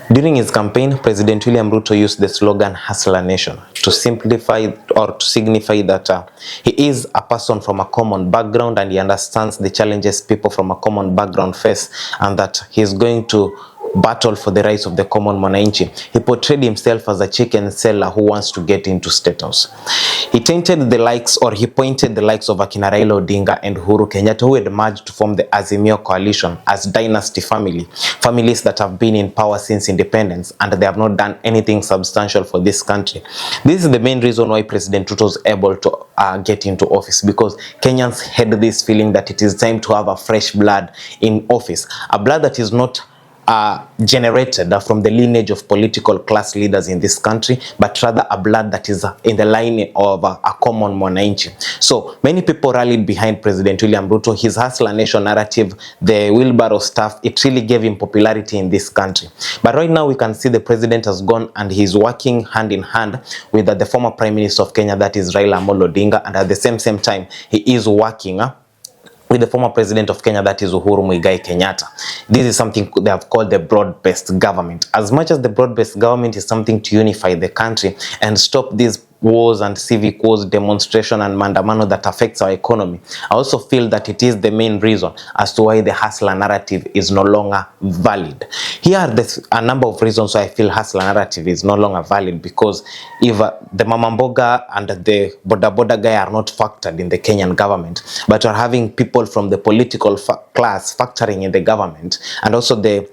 During his campaign, President William Ruto used the slogan "Hustler Nation" to simplify or to signify that he is a person from a common background and he understands the challenges people from a common background face, and that he is going to battle for the rights of the common mwananchi. He portrayed himself as a chicken seller who wants to get into statehouse. He pointed the likes of Akina Raila Odinga and Uhuru Kenyatta, who had merged to form the Azimio coalition, as dynasty families that have been in power since independence, and they have not done anything substantial for this country. This is the main reason why President Ruto was able to get into office, because Kenyans had this feeling that it is time to have a fresh blood in office, a blood that is not generated from the lineage of political class leaders in this country, but rather a blood that is in the line of a common mwananchi. So many people rallied behind President William Ruto. His Hustler Nation narrative, the wheelbarrow stuff, it really gave him popularity in this country. But right now we can see the president has gone and he's working hand in hand with the former Prime Minister of Kenya, that is Raila Amolo Odinga, and at the same time he is working with the former president of Kenya, that is Uhuru Muigai Kenyatta. This is something they have called the broad-based government. As much as the broad-based government is something to unify the country and stop these wars and civic wars, demonstration and mandamano that affects our economy, I also feel that it is the main reason as to why the hustler narrative is no longer valid. Here are a number of reasons why I feel hustler narrative is no longer valid, because if the Mama Mboga and the Boda guy are not factored in the Kenyan government, but are having people from the political class factoring in the government, and also the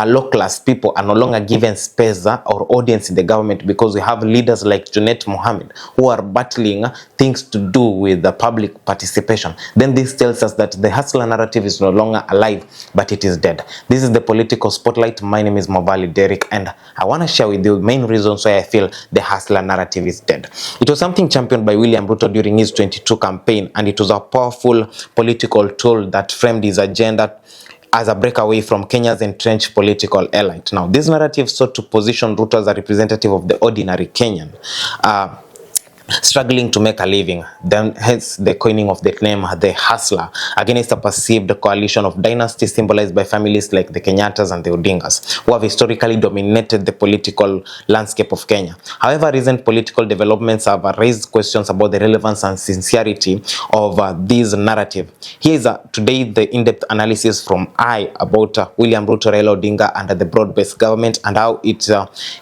low class people are no longer given space or audience in the government, because we have leaders like Junet Mohammed who are battling things to do with the public participation. Then this tells us that the hustler narrative is no longer alive, but it is dead. This is the political spotlight. My name is Mavali Derek, and I want to share with you the main reasons why I feel the hustler narrative is dead. It was something championed by William Ruto during his 22 campaign, and it was a powerful political tool that framed his agenda as a breakaway from Kenya's entrenched political elite. Now, this narrative sought to position Ruto as a representative of the ordinary Kenyan, struggling to make a living, then hence the coining of the name the hustler, against a perceived coalition of Dynasty symbolized by families like the Kenyattas and the Odingas, who have historically dominated the political landscape of Kenya. However, recent political developments have raised questions about the relevance and sincerity of this narrative. Here is today the in-depth analysis from I about William Ruto, Raila Odinga, and the broad-based government, and how it's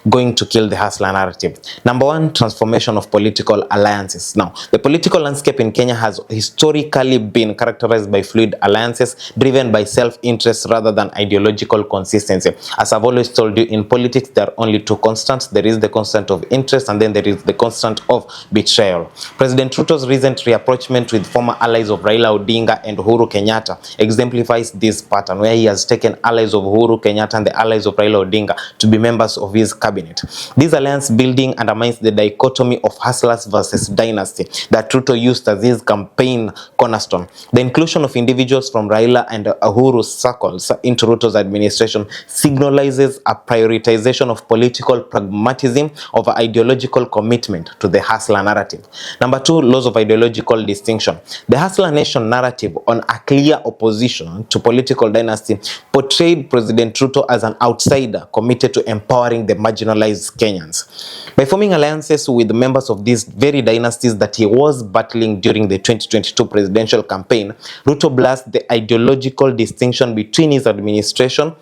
going to kill the hustler narrative. Number one, transformation of political alliances. Now, the political landscape in Kenya has historically been characterized by fluid alliances driven by self-interest rather than ideological consistency. As I've always told you, in politics there are only two constants. There is the constant of interest, and then there is the constant of betrayal. President Ruto's recent reapproachment with former allies of Raila Odinga and Uhuru Kenyatta exemplifies this pattern, where he has taken allies of Uhuru Kenyatta and the allies of Raila Odinga to be members of his cabinet. This alliance building undermines the dichotomy of hustlers versus dynasty that Ruto used as his campaign cornerstone. The inclusion of individuals from Raila and Uhuru's circles into Ruto's administration signalizes a prioritization of political pragmatism over ideological commitment to the hustler narrative. Number two, laws of ideological distinction. The hustler nation narrative, on a clear opposition to political dynasty, portrayed President Ruto as an outsider committed to empowering the marginalized Kenyans. By forming alliances with members of these very dynasties that he was battling during the 2022 presidential campaign, Ruto blurred the ideological distinction between his administration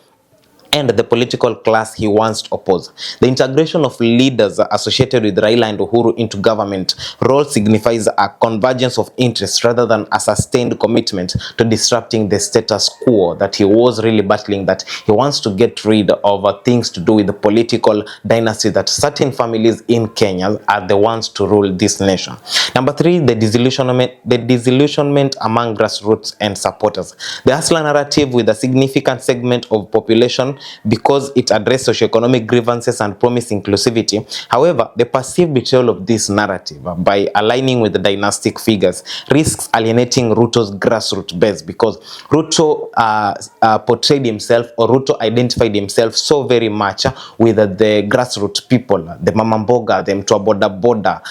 and the political class he once opposed. The integration of leaders associated with Raila and Uhuru into government role signifies a convergence of interests rather than a sustained commitment to disrupting the status quo that he was really battling, that he wants to get rid of things to do with the political dynasty that certain families in Kenya are the ones to rule this nation. Number three, the disillusionment among grassroots and supporters. The hustler narrative, with a significant segment of population, because it addressed socioeconomic grievances and promised inclusivity. However, the perceived betrayal of this narrative by aligning with the dynastic figures risks alienating Ruto's grassroots base, because Ruto portrayed himself, or Ruto identified himself so very much with the grassroots people, the Mama Mboga, the Mtu wa Boda Boda,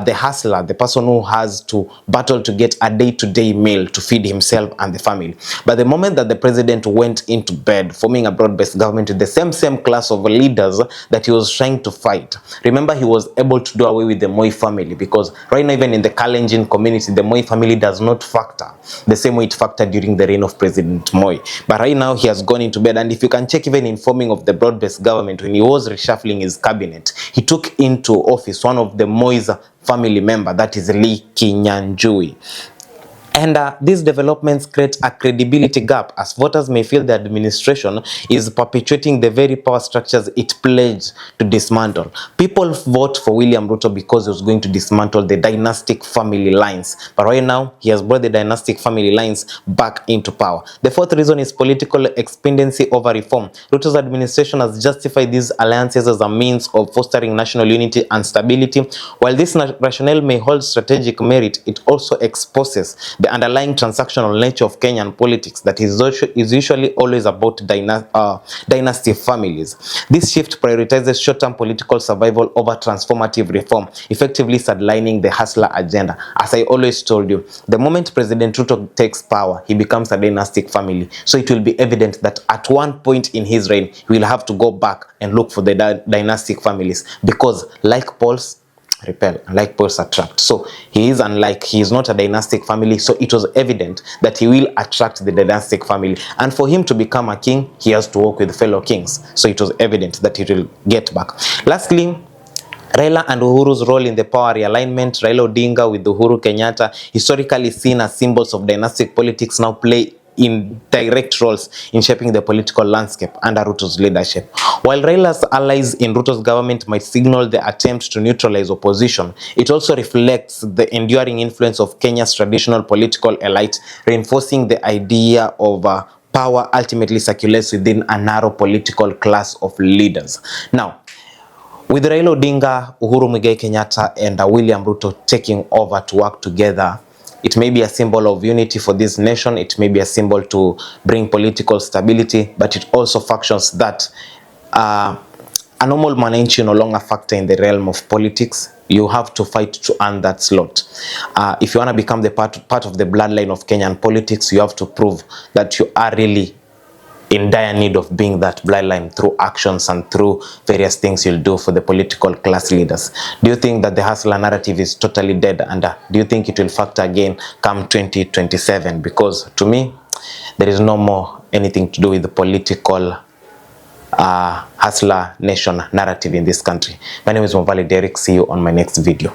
the hustler, the person who has to battle to get a day-to-day meal to feed himself and the family. But the moment that the president went into bed, forming a broad-based broad-based government with the same class of leaders that he was trying to fight. Remember, he was able to do away with the Moi family, because right now, even in the Kalenjin community, the Moi family does not factor the same way it factored during the reign of President Moi. But right now, he has gone into bed, and if you can check, even in forming of the broad-based government, when he was reshuffling his cabinet, he took into office one of the Moi's family member, that is Lee Kinyanjui. And these developments create a credibility gap, as voters may feel the administration is perpetuating the very power structures it pledged to dismantle. People vote for William Ruto because he was going to dismantle the dynastic family lines. But right now, he has brought the dynastic family lines back into power. The fourth reason is political expediency over reform. Ruto's administration has justified these alliances as a means of fostering national unity and stability. While this rationale may hold strategic merit, it also exposes the underlying transactional nature of Kenyan politics that is usually always about dynasty families. This shift prioritizes short-term political survival over transformative reform, effectively sidelining the hustler agenda. As I always told you, the moment President Ruto takes power, he becomes a dynastic family. So it will be evident that at one point in his reign, he will have to go back and look for the dynastic families, because like Paul's repel, like Paul's attract. So he is not a dynastic family, so it was evident that he will attract the dynastic family, and for him to become a king, he has to work with fellow kings. So it was evident that he will get back. Lastly, Raila and Uhuru's role in the power realignment. Raila Odinga with Uhuru Kenyatta, historically seen as symbols of dynastic politics, now play in direct roles in shaping the political landscape under Ruto's leadership. While Raila's allies in Ruto's government might signal the attempt to neutralize opposition, it also reflects the enduring influence of Kenya's traditional political elite, reinforcing the idea of power ultimately circulates within a narrow political class of leaders. Now, with Raila Odinga, Uhuru Muigai Kenyatta, and William Ruto taking over to work together, it may be a symbol of unity for this nation. It may be a symbol to bring political stability, but it also functions that a normal mwananchi no longer factor in the realm of politics. You have to fight to earn that slot. If you want to become the part of the bloodline of Kenyan politics, you have to prove that you are really in dire need of being that bloodline through actions and through various things you'll do for the political class leaders. Do you think that the hustler narrative is totally dead, and do you think it will factor again come 2027? Because to me, there is no more anything to do with the political hustler nation narrative in this country. My name is Mvali Derek. See you on my next video.